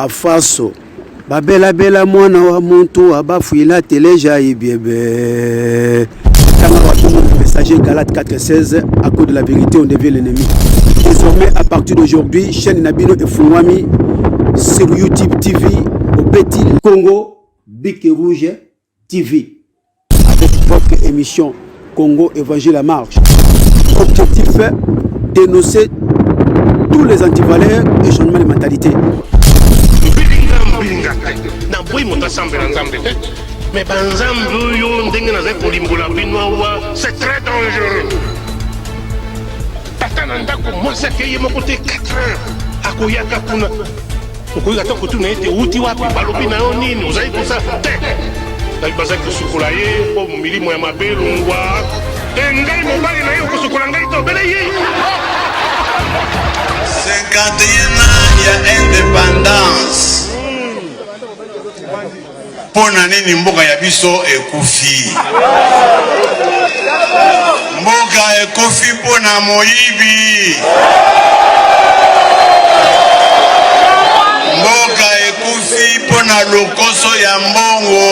afaso babela bela mwana wa muntu abafuila teleja ibiebe tanga watu messager Galate 4:16 à cause de la vérité on devient l'ennemi. Désormais à partir d'aujourd'hui chaîne Nabino et Fungwami sur YouTube TV au petit Congo Bic et Rouge TV avec votre émission Congo Évangile à marche. Objectif dénoncer tous les antivaleurs et changement de mentalité. Mais c'est très dangereux. Tatananda moi c'est que mon côté 4 ans akoyaka kuna okoyaka kutuna ete uti wapi balobi na yo nini uzali kosa te na baza kusukula ye po milimo ya mabelungwa engai mobali na yo kusukula ngai to bele ye 51 ans ya indépendance pona nini mboka ya biso ekufi mboka ekufi pona moyibi mboka ekufi pona lokoso ya mbongo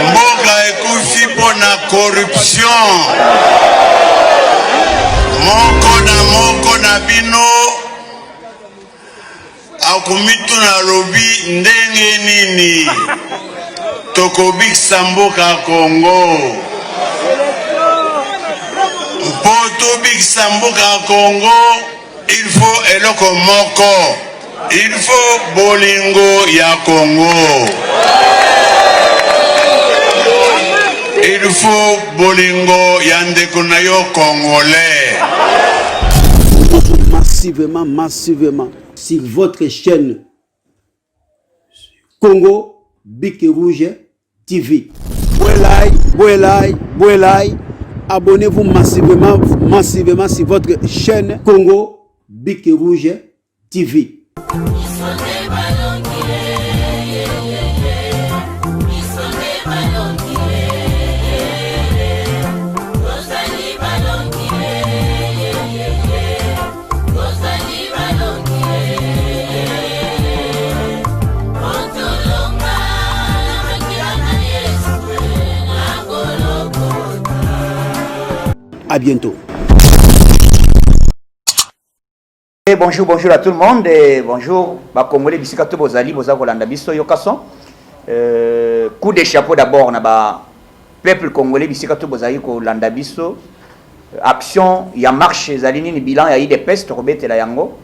mboka ekufi pona corruption moko na bino akumitu na lobi ndenge nini tokobikisa mboka Congo mpo tobikisa mboka Congo il faut eloko moko il faut bolingo ya Congo il faut bolingo ya ndeko na yo congolais massivement sur votre chaîne Congo Bic et Rouge TV. Abonnez-vous massivement sur votre chaîne Congo Bic et Rouge TV. À bientôt. Et bonjour à tout le monde et bonjour ba Congolais bisikato bozali boza kolanda biso yokason. Coup de chapeau d'abord na ba peuple congolais bisikato bozali kolanda biso. Action ya marche ezali nini bilan ya IDPS to kobetela yango.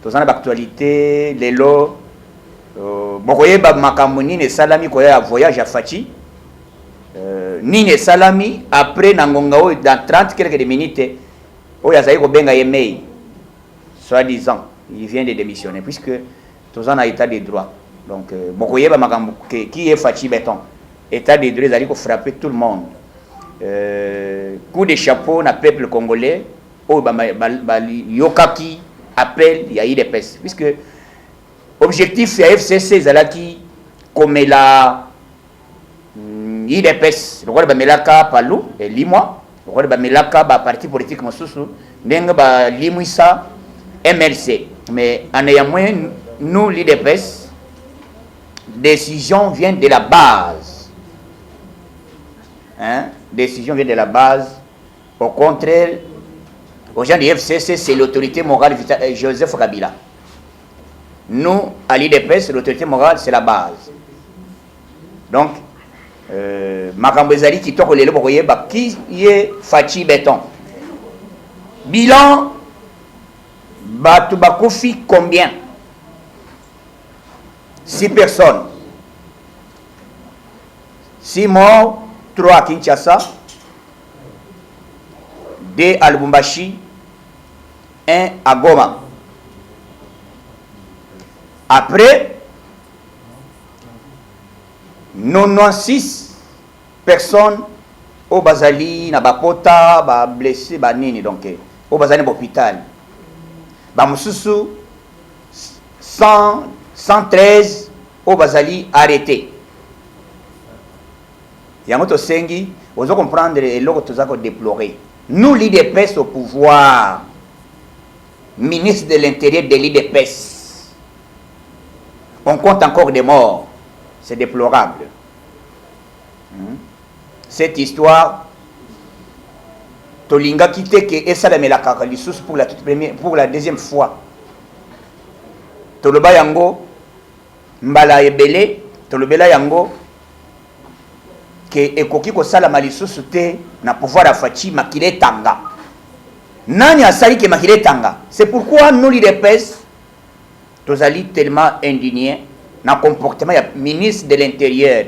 Tozana ba actualité lelo bokoye ba makambo nini salami ko ya voyage à Fachi. Nini salami après Nangongao dans 30 quelques minutes oh ya zaiko benga yemei soi-disant il vient de démissionner puisque tous en état de droit donc bokoyeba makambo qui est Fachi béton état de droit zaliko frapper tout le monde coup de chapeau na peuple congolais oh yokaki appel ya IDPS puisque objectif ya FCC zalaki comme la IDPS, le roi de Melaka Palou, et Limwa, le roi de Melaka, parti politique Mosusu, Nenga Limouissa, MLC. Mais en ayant moins, nous, l'IDPS, décision vient de la base. Hein? Décision vient de la base. Au contraire, aux gens du FCC, c'est l'autorité morale Joseph Kabila. Nous, à l'IDPS, l'autorité morale, c'est la base. Donc, makambo ezali kitoko lelo bokoyeba qui est Fachi béton bilan batu bakufi combien 6 personnes 6 morts 3 à Kinshasa 2 à Lubumbashi 1 à Goma après 96 personnes au Bazali, na bakota, ba blessé, ba nini donc au Bazali l'hôpital. Ba mususu 113 au Bazali arrêté. Yango to sengi, vous comprendre et l'autre tout ça qu'on déplorer. Nous l'IDPS au pouvoir. ministre de l'Intérieur de l'IDPS. On compte encore des morts. C'est déplorable. Cette histoire, Tolinga quitté que esa la kakalissus pour la deuxième fois. Toloba yango mbala ebele, tolobela yango que ekoki ko sala malisusu te na pouvoir afachi makile tanga. Nani asali ke makile tanga. C'est pourquoi nous l'IDPS tozali tellement indignés na comportement ya ministre de l'Intérieur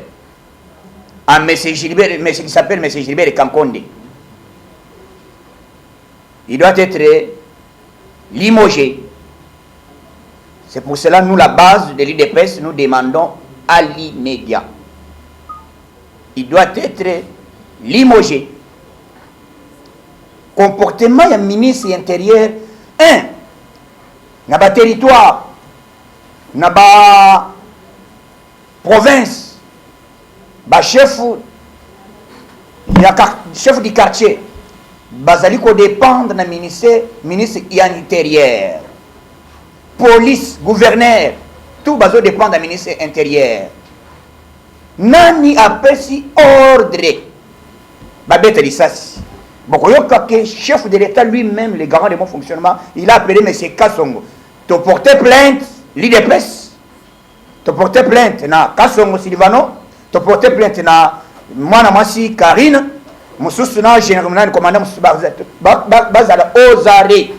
à monsieur Gilbert, monsieur qui s'appelle monsieur Gilbert Kankonde. Il doit être limogé. C'est pour cela nous, la base de l'IDPS, nous demandons à l'immédiat. Il doit être limogé. Comportement du ministre intérieur, dans le territoire, dans la province, le chef du quartier, bazali ko dépendre na ministre intérieur, police, gouverneur, tout bazo dépendre du ministre intérieur. Nani apesi ordre babete lisasi. Bokoyoka que chef de l'État lui-même, le garant de mon fonctionnement, il a appelé M. Kassongo. Tu portais plainte, l'IDPS. Tu portais plainte na Kassongo Silvano. Tu portais plainte na Mwana Masi Karine. Moussous na général commandant bazala aux arrêts.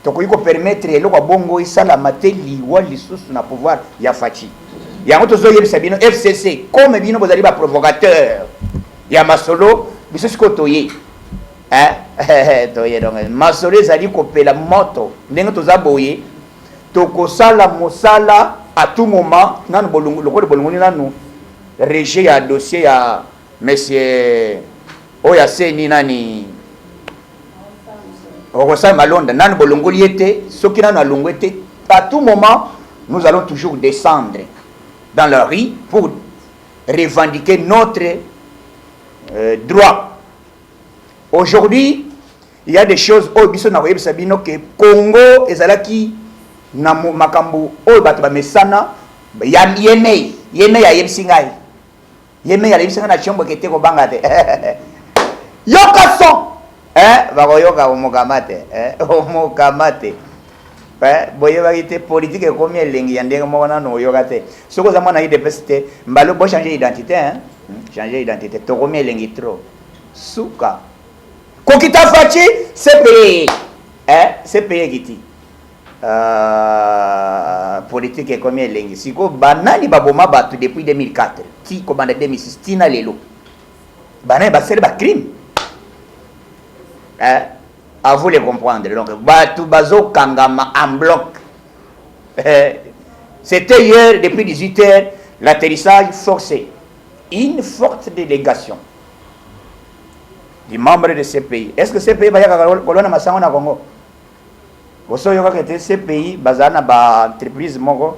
Tu peux permettre le bongo isala mateli wali sous na pouvoir ya fachi. Ya ngoto zo yebisa bino FCC comme bino bozali ba provocateur. Ya masolo biso sikotoye. Toye donc masolo ezali kopela moto ndenge tozaboye tokosala mosala à tout moment nanu bolungu lokole bolungu nanu rejet ya dossier ya monsieur oya seni nani Rosa Malonda nanu bolungu liete soki nanu alongwete à tout moment nous allons toujours descendre dans la rue pour revendiquer notre droit. Aujourd'hui, il y a des choses au biso na web sabino que Congo ezalaki na makambo o bato ba mesana ya yemei ya yebsingai yemei ya yebsingai na chombo kete ko bangate yokaso ba yoka omokamate omokamate boye bagite politique comme elengi ya ndenge mona no yokate soko za mwana IDPS te mbalo bo changer identité changer identité to comme elengi trop suka kokita fachi CPE CPE kiti politique comme elengi siko banani baboma batu depuis 2004 ti komanda 2006 tina lelo banani basere ba crime à vous les comprendre. Donc, Batou Bazo Kangama en bloc. C'était hier, depuis 18h, l'atterrissage forcé. Une forte délégation des membres de ces pays. Est-ce que ces pays va y avoir colonne Massango na Congo? Vous savez que ces pays, bazana ba entreprise moko.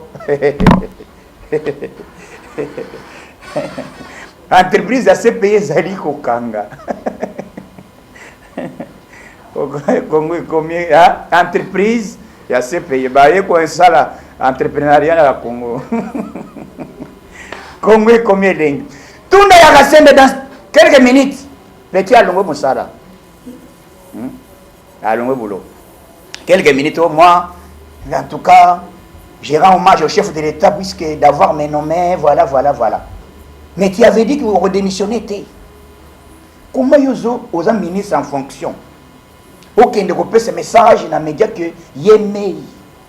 Entreprise de ces pays zali ko kanga. Congo combien entreprise il y a ces pays bah il quoi ça là entrepreneuriat à Congo Congo combien dingue tout le monde a rassemblé dans quelques minutes petit alongo musara alongo boulot quelques minutes au moins en tout cas j'ai rends hommage au chef de l'État puisque d'avoir mes nommés voilà mais tu avais dit que vous redémissionnez comment yozo aux ministres en fonction. Ok, ne pas ce message dans les médias que Yémei,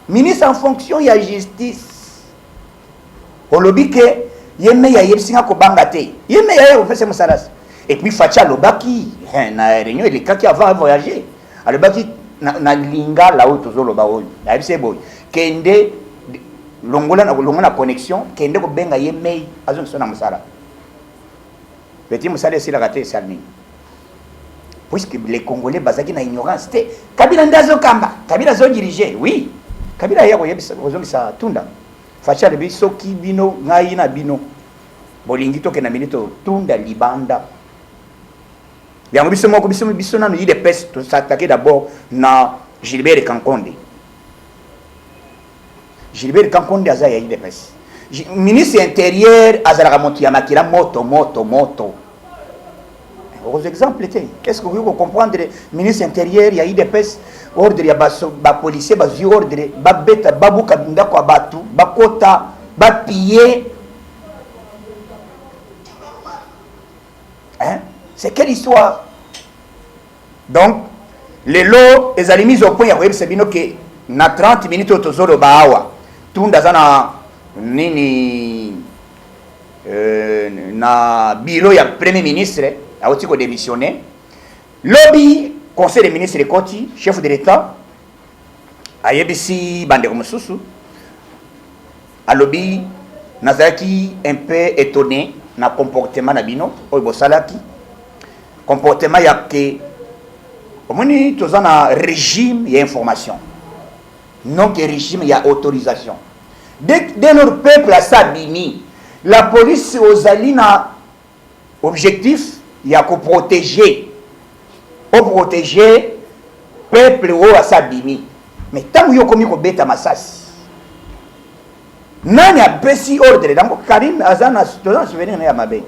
ministre en fonction, il y a justice. Au lobby que Yémei a yebsinga ko bangate. Yémei a fait ce message. Et puis Facha Lobaki, na réunion les cas qui avant voyager. Alobaki na linga là où toujours loba oyo. Na FC boy. Kende longola na connexion, kende ko benga Yémei azon sona musala. Petit musala c'est la raté salmi. Puisque les Congolais basaki na ignorance te Kabila ndazo kamba Kabila zo diriger oui Kabila ya ko yebisa ozongisa tunda facha de biso ki bino ngai na bino bolingi to ke na milito tunda libanda Il y a un biso na il dépêche de s'attaquer d'abord na Gilbert Kankonde. Gilbert Kankonde aza ya il dépêche. Ministre intérieur azala monti ya makila moto. Aux exemples, qu'est-ce que vous comprendre? Ministre intérieur, il y a eu des pèses, ordre, il y a des policiers, des ordres, des bêtes, des babouka, des batu, des kota, des pillés. Hein? C'est quelle histoire? Donc, les lots, ils ont mis au point, il y a que na 30 minutes au tozolo bahawa. Tout dans un nini na bureau, il y a premier ministre. A aussi démissionné. Lobby, conseil des ministres de Koti, chef de l'État, a yebisi bande comme Soussou. A lobby, Nazaki un peu étonné na comportement nabino, oibo salaki. Comportement ya que, au moins, tous un régime, il y a information. Non que régime, il y a autorisation. Dès notre peuple a sabini, la police aux alina objectif, il y a qu'à protéger le peuple à Sabini. Mais tant que vous avez commis bête à Massas, nani a baissé ordre. Donc, Karine Azana, tu as un souvenir de Mabé.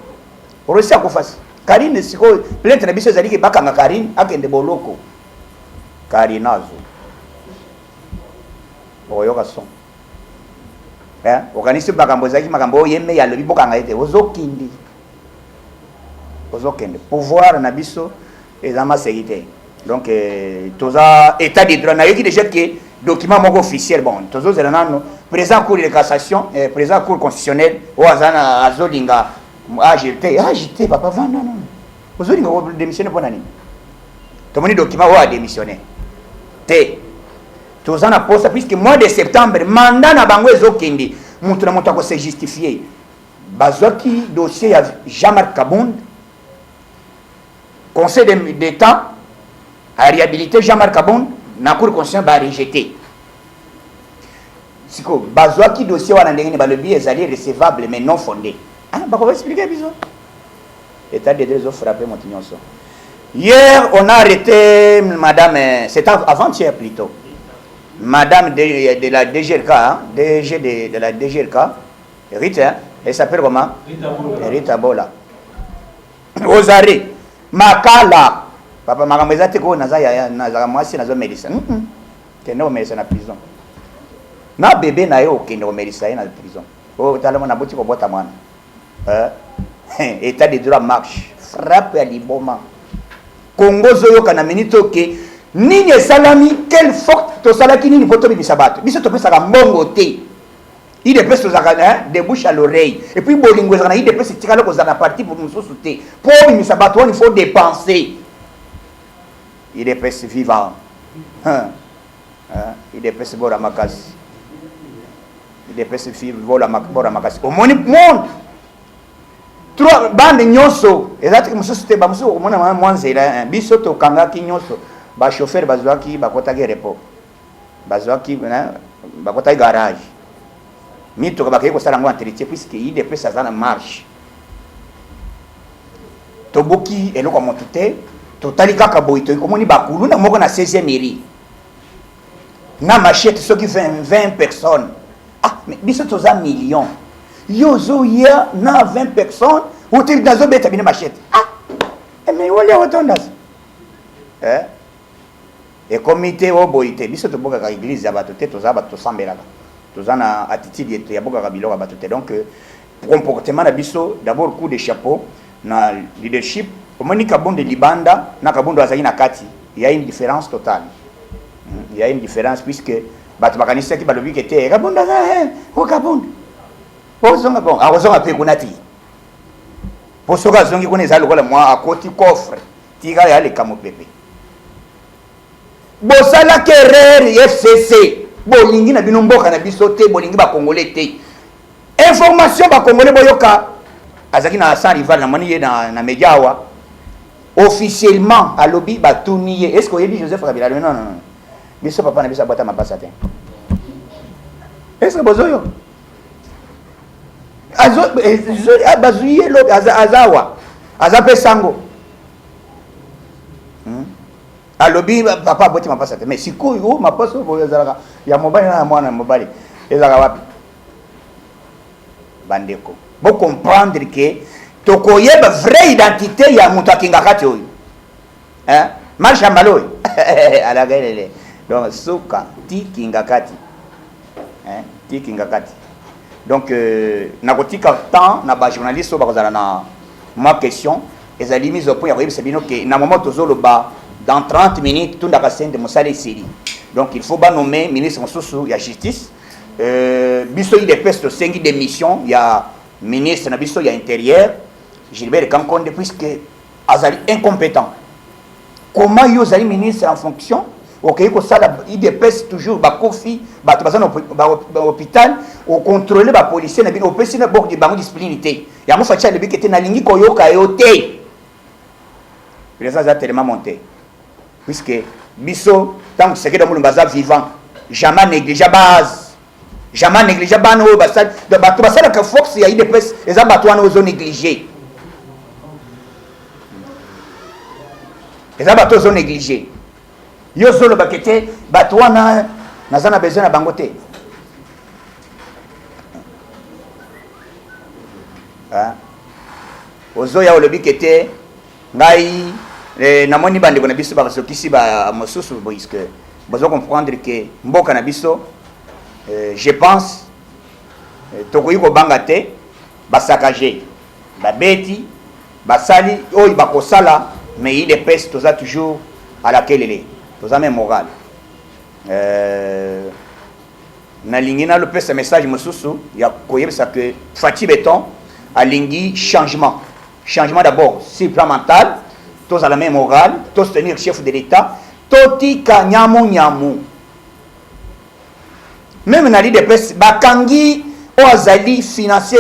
Pour réussir à faire Karine, c'est quoi? Plainte de Bissou Zali qui bat à Karine, à Kende Boloko. Karinazo. Oyokason. Hein? Organisme Bagambozaki, Magambo, Yeme, Yalo, Bokanga, Ozokindi. Pouvoir nabiso et la sécurité. Donc tous état de droit n'a déjà que document officiel bon tous les présent cour de cassation présent cour constitutionnel ou azana azolinga agité papa vanda non ozolinga ko démissionner pour nani to moni document ou a démissionner té tous en poste puisque mois de septembre mandat na bango ezokindi mutu na mutu ko se justifier bazwaki dossier ya Jean-Marc Kabound. Conseil d'État a réhabilité Jean-Marc Kabound, na cour constitutionnelle a rejeté. Si quoi, bazwa qui dossier wana ndenge ba le billet est recevable mais non fondé. Ah, bah on va expliquer bizarre. État de droit frappé Montignonso. Hier, on a arrêté madame, c'était avant-hier plutôt. Madame de la DGRK, hein, DG de la DGRK, Rita, elle s'appelle comment? Rita Bola. Aux arrêts. Makala papa makameza te ko nazaya nazaka mwasi nazo medicine kende o medicine na prison na bébé na yo kende o medicine na prison o talama na boti ko bota mwana état de droit marche frappe à liboma Congo zoyo kana minito ke nini salami quel forte to salaki nini poto bimisa bato biso to pesa ka mbongo te il dépêche aux de bouche à l'oreille et puis bolingo zana il dépêche tikalo ko zana parti pour nous soutenir pour bimisa bato il faut dépenser il dépêche vivant il dépêche bora makasi il dépêche vivre bora makasi au monde trois bande nyonso ezati mususu te ba mususu omona mwanzela biso to kangaki nyonso ba chauffeur bazwaki bakotaki repo bazwaki bakotaki garage mito ka bakeko sala ngo entretien puisque il dépêche ça na marche toboki eloko montute totali kaka boito komoni bakulu na moko na 16e mairie na machette soki 20 personnes ah mais biso toza million yozo ya na 20 personnes hotel dazo beta bine machette ah mais wole otondas et comité oboité biso to boka ka église ya bato te toza bato sambelaka toza na attitude ya boka ka biloko bato te donc comportement na biso d'abord coup de chapeau na leadership omoni Kabound libanda na Kabound azali na kati il y a une différence totale il y a une différence puisque bato bakanisa ki balobi ke te Kabound azali o Kabound Pozonga bon, azonga pe kunati. Posoka zongi kone za lokola mwa akoti coffre. Tiga ya le kamopepe. Bosala kerere FCC. Bolingi na bino mboka na biso te, bolingi ba congolais te. Information ba congolais boyoka. Azaki na sans rival na mani ye na media wa. Officiellement à lobby ba tuniye. Est-ce que yebi Joseph Kabila non non. Biso papa na biso bota mapasa te. Est-ce que bozoyo azo bazuye lo azawa azape sango alobi papa aboti mapasa te mais sikoyo mapasa oyo ezalaka ya mobali na mwana mobali ezalaka wapi bandeko bo comprendre que tokoyeba vraie identité ya moto akingaka ti oyo marshambala oyo alagalele donc suka ti kingaka ti ti kingaka ti donc nakotika temps na bajournaliste oyo bakozala na ma question ezali mise au point ya koyebisa bino ke na moment tozoloba dans 30 minutes tout ndaka sende mosala esili donc il faut banommer ministre mosusu ya justice biso idps tosengi démission ya ministre na biso ya intérieur Gilbert Kankonde puisque azali incompétent comment yo ozali ministre en fonction okei kosala idps toujours bakofi bato baza na hôpital ocontrôle bapolicier na bino opesi na bord de bango discipline te yango faci alobi ke te nalingi koyoka yo te président aza tellement monté puisque biso tant que sekeda mulumba baza vivant jamais négliger base jamais négliger bana oyo basali bato basalaka fox ya idps eza bato wana ozo négliger eza bato ozo négliger yo zolobaka te bato wana naza na besoin na bango te ozoya olobi ke te ngai namoni bandeko na biso bakasokisi mosusu puisque bozo comprendre que mboka na biso je pense tokoki kobanga te basakage babeti basali oyo bakosala mais il est peste toza toujours à laquelle il est toza même moral nalingi nalopesa message mosusu ya koyebisa que Fati Beton alingi changement d'abord sur le plan mental tous à la même morale tous tenir le chef de l'État totika nyamu même na l'IDPS bakangi oazali financier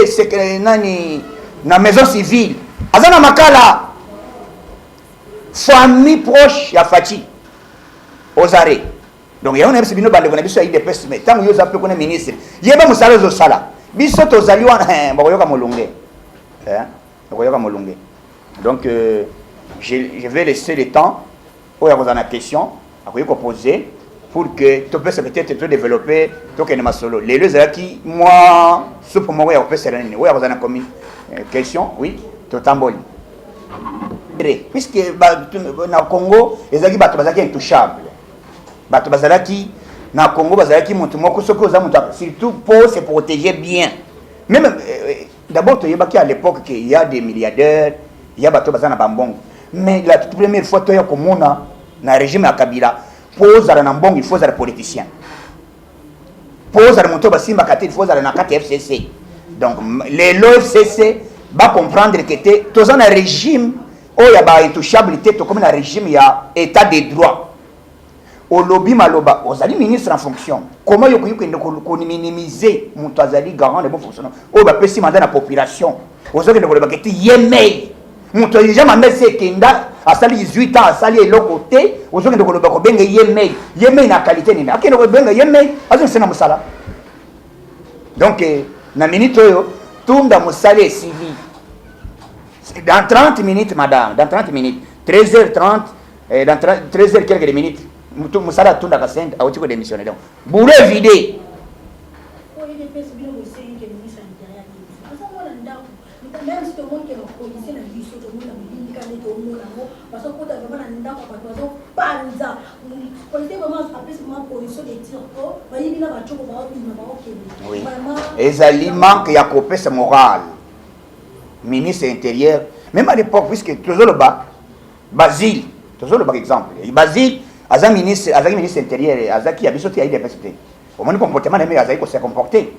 nani na maison civile azana makala famille proche ya Fati ozare donc il y a un bino bande kona biso ya IDPS mais tant yo zape kona ministre yeba musala zo sala biso tozali wana bakoyoka molonge bakoyoka molonge donc je vais laisser le temps pour avoir une question à poser pour que tu puisses peut-être te développer toi qui es solo les deux qui moi ce pour moi on peut se rendre oui avoir une question oui tout tamboli puisque na Congo les gens qui battent bazaki intouchable battu bazalaki na Congo bazalaki mutu moko soko za mutu surtout pour se protéger bien même d'abord tu yebaki à l'époque qu'il y a des milliardaires il y a bato bazana bambongo mais la toute première fois tu ya komona na régime ya Kabila pose à na mbongo il faut être politicien pose à mutu basimba kati il faut être na kati FCC donc les FCC va comprendre que tu dans un régime où il y a ba intouchabilité to comme un régime il y a état de droit au lobby maloba ozali ministre en fonction comment yo ko minimiser mutu azali garant de bon fonctionnement o ba pesi mandat na population ozoke ndeko ba keti yemei mutu déjà mandat se kenda asali 18 ans asali eloko te ozoke ndeko ba ko benga yemei na qualité nini akende ko benga yemei azo sena musala donc na minute oyo tunda musala esili dans 30 minutes madame dans 30 minutes 13h30 dans 13h quelques minutes mutu musala tunda kasenda auti ko démissionner donc boule vidé oui ezali manque ya kopesa moral ministre intérieur même à l'époque puisque toujours le bas Basile toujours le par exemple Basile azaki ministre intérieur azaki ya biso ti aide PSP au moins comportement mais azaki ko se comporter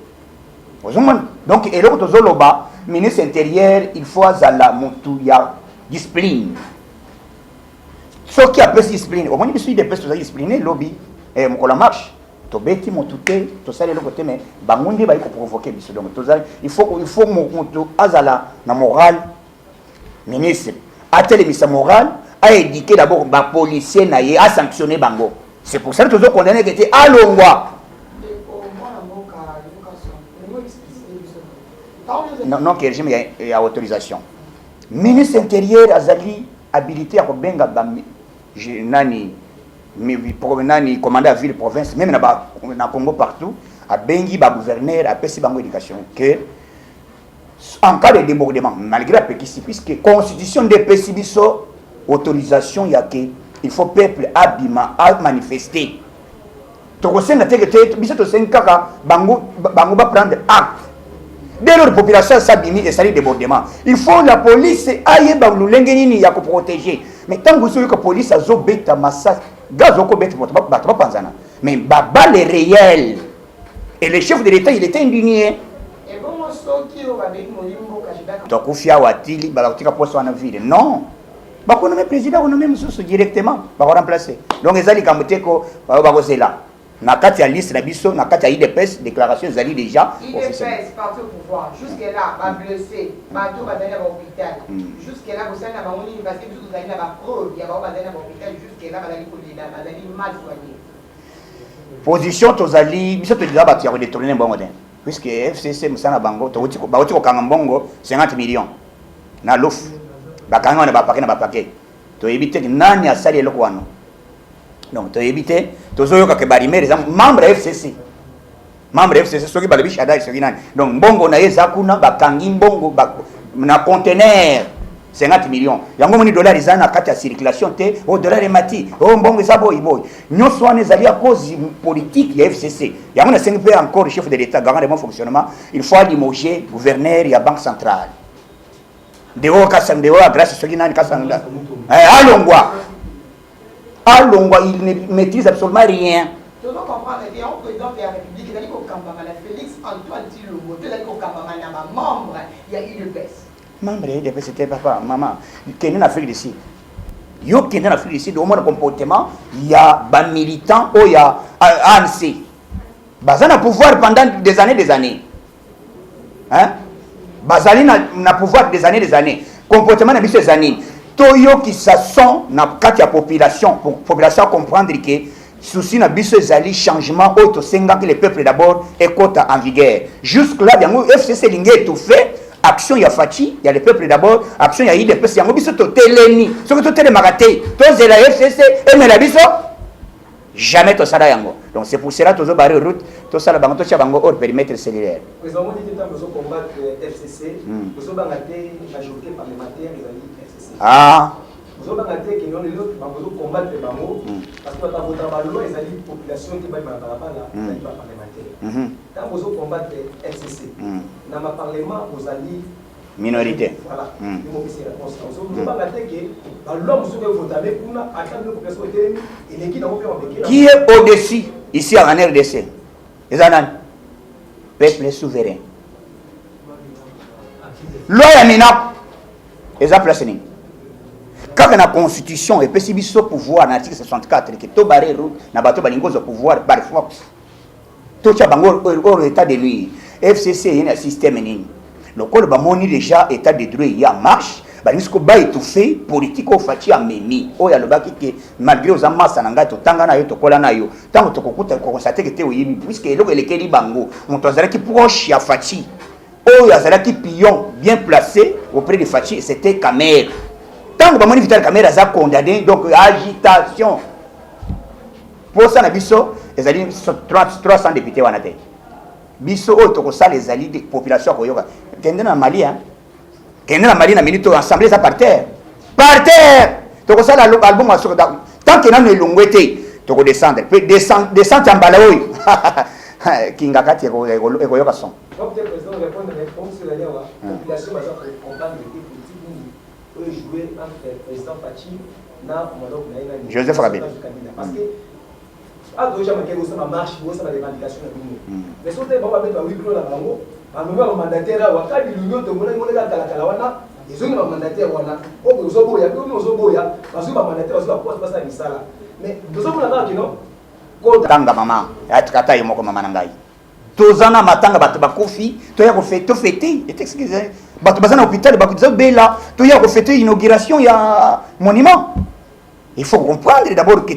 donc et là tozoloba ministre intérieur il faut azala mutu ya discipline ce qui appelle discipline au moins biso ide PSP discipliné lobby et mokola marche to beti mutu te to sale le côté mais bangundi ba ko provoquer biso donc tozali il faut mutu azala na moral ministre atelemisa moral a éduqué d'abord les policiers naïe a sanctionné bango c'est pour ça que tous condamné que était à Longwa non que régime il y a autorisation ministre intérieur azali habilité à benga nani nani commandant à ville province même na Congo partout a bengi ba gouverneur a pesi bango éducation que en cas de débordement malgré la péquissi puisque constitution de pesibiso autorisation ya que il faut peuple abima à manifester to senga te biso to senga bango ba prendre acte dès lors la population s'abimi et ça les débordement il faut la police aille ba lulenge nini ya ko protéger mais tant que la police a zo beta massacre gaz oko beta ba panzana mais baba les réels et le chef de l'état il était indigné et bon so qui va avec molimbo kashida to kufia watili ba kutika poste en ville non ba ko nommer président on nommer mususu directement ba ko remplacer donc ezali kamuteko ba ko zela na kati ya liste na biso na kati ya IDPS déclaration ezali déjà officiellement IDPS parti au pouvoir jusque là ba blessé ba to ba dans l'hôpital jusque là vous savez na ba moni parce que vous avez na ba preuve ya ba dans l'hôpital jusque là ba dali ko lida ba dali mal soigné position tozali biso to déjà ba tia détourner mbongo den puisque FCC musana bango to uti ko kanga mbongo 50 millions na lof ba kanga na ba paquet to éviter nani asali eloko wano donc to éviter tozoyoka ke barimere za membre FCC soki balebi shadai soki nani donc mbongo na yeza kuna bakangi mbongo na conteneur 50 millions yango moni dollar izana kati ya circulation te o dollar emati o mbongo za boy nyonso wana ezali à cause politique ya FCC yango na 5 pe encore chef de l'état garant de bon fonctionnement il faut limoger gouverneur ya banque centrale deo grâce soki nani kasanga alongwa il ne maîtrise absolument rien. Tu dois comprendre que un président de la République, il a dit qu'au Campamana, Félix Antoine Tilobo, il a dit qu'au Campamana, membre, il y a UDPS. Membre de l'UDPS, c'était papa, maman. Qui est en Afrique du Sud. Yo qui est en Afrique du Sud, au moins le comportement, il y a des militants, il y a ANC. Bazana pouvoir pendant des années. Hein? Bazali na pouvoir des années. Comportement na des années. Toyo qui s'asson na kati ya population pour population comprendre que souci na biso ezali changement auto senga que le peuple d'abord écoute en vigueur jusque là yango FCC lingé tout fait action ya Fachi ya le peuple d'abord action ya IDPS yango biso to teleni soki to tele makate to zela FCC et mais la biso jamais to sala yango donc c'est pour cela tozo barrer route to sala bango to cha bango hors périmètre cellulaire président dit que nous combattre FCC nous bangaté majorité parlementaire ezali vous avez dit que nous devons combattre les bango parce que nous avons voté la population qui va parlementaire. Quand vous avez combattre FCC, dans le parlement, vous avez minorité. Voilà. Vous avez dit que l'homme qui va voter pour nous, attendre la population qui est au-dessus, ici en RDC. Les peuple souverain. Loi Yamina, les a placés. Quand la constitution et puis si biso pouvoir dans l'article 64 que to barrer route na bato balingozo pouvoir par force to cha bango au état de nuit FCC il y a un système nini le col bamoni déjà état de droit il y a marche banisko ba étouffé politique au fati amemi o ya lobaki que malgré aux amasa nanga to tanga na yo to kola na yo tango to kokuta ko constater que te oyibi puisque eloko elekeli bango on tozala ki proche ya fati o ya zala ki pion bien placé auprès de fati c'était Kamer. Tant que Bamoni Vital Kamer a condamné, donc agitation. Pour ça, Bisso, les alliés 300 députés. Bisso, les alliés de population. Kende na Mali, Kende na Mali, na minute assemblée par terre. Par terre! Donc ça, l'album, tant que nous ne l'avons tu peux descendre. Descendre en balaoui. Kinga Kati et Goyokason. Donc, le président répond à la réponse de la population va comprendre les jouer entre le président Fachi et Joseph Kabila. Parce que, à déjà, ça marche, ça va revendication. Mais si on est bon avec la Wiklo, la nouvelle mandataire, l'union de Monaco, ils ont un mandataire, ils ont boya, parce que mandataire, ils ont mais nous avons la qui non. Tanga maman, atkata yomoko mama nangai. Tozana matanga bato bakofi, toya ko fêter, et excusez. Bato bazana hôpital bakuza bela, toya ko fêter inauguration ya monument. Il faut comprendre d'abord que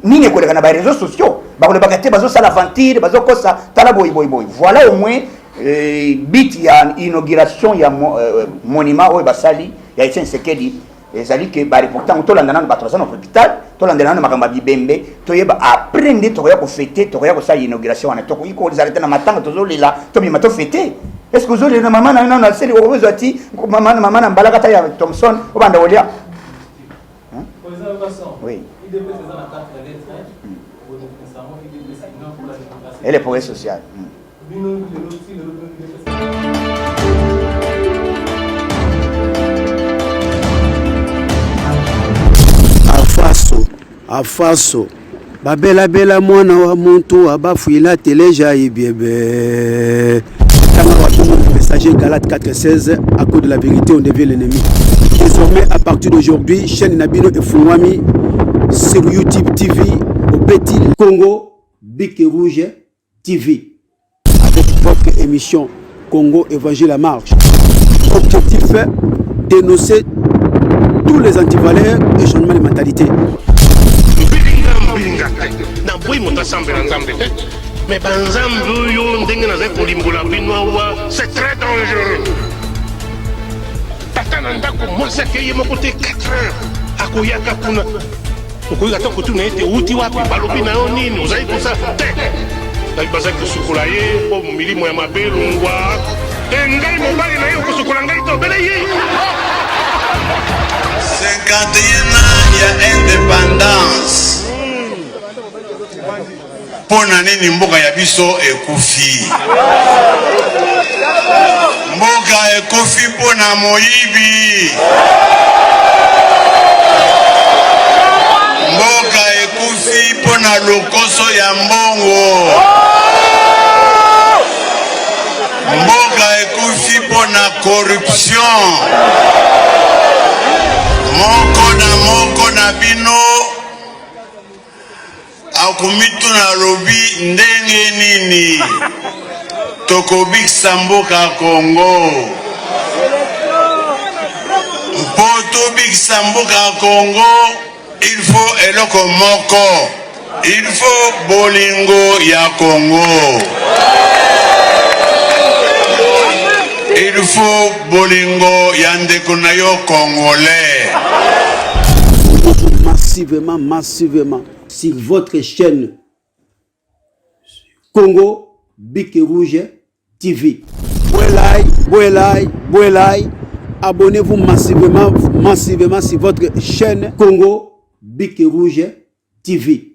ni ko na ba réseaux sociaux, ba ko bagate bazo sala aventure, bazo kosa tala boy. Voilà au moins bit ya inauguration ya monument o basali ya Etienne Sekedi ezali que ba pourtant to landana ba trosa na hôpital to landana na makamba bibembe to yeba après nde to ya ko fêter to ya ko sa inauguration na to ko iko arrêter na matanga to zolela to bima to fêter. Est-ce que zolela na mama na seli o bezo ati mama na mbalaka ta ya Thompson o banda olia. Oui. Et les progrès sociaux. Afaso babela mwana wa muntu abafuila teleja ibiebe tanga watu messager Galate 4:16 à cause de la vérité on devient l'ennemi. Désormais à partir d'aujourd'hui chaîne Nabino et Fungwami sur YouTube TV au petit Congo Bic et Rouge TV avec votre émission Congo Évangile à marche. Objectif dénoncer tous les antivaleurs et changement de mentalité. Na boy mota sambela nzambe mais banzambe yo ndenge na zai kolimbola binoa c'est très dangereux. Tata na ndako mwasi akeye moko te 4 heures akoyaka kuna okoyaka ta kotuna ete uti wapi balobi na yo nini ozali kosa te ngai bazali kosukola ye po milimo ya mabelungwa ngai mobali na ye okosukola ngai tobele ye 51 ans ya indépendance. Pona nini mboka ya biso ekufi? Mboka ekufi pona moyibi. Mboka ekufi pona lokoso ya mbongo. Mboka ekufi pona corruption. Moko na bino akumitu na lobi ndenge nini tokobikisa mboka Congo mpo tobikisa mboka Congo il faut eloko moko il faut bolingo ya Congo il faut bolingo ya ndeko na yo congolais massivement sur votre chaîne Congo Bic et Rouge TV. Boelai, abonnez-vous massivement sur votre chaîne Congo Bic et Rouge TV.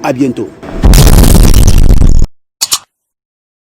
À bientôt.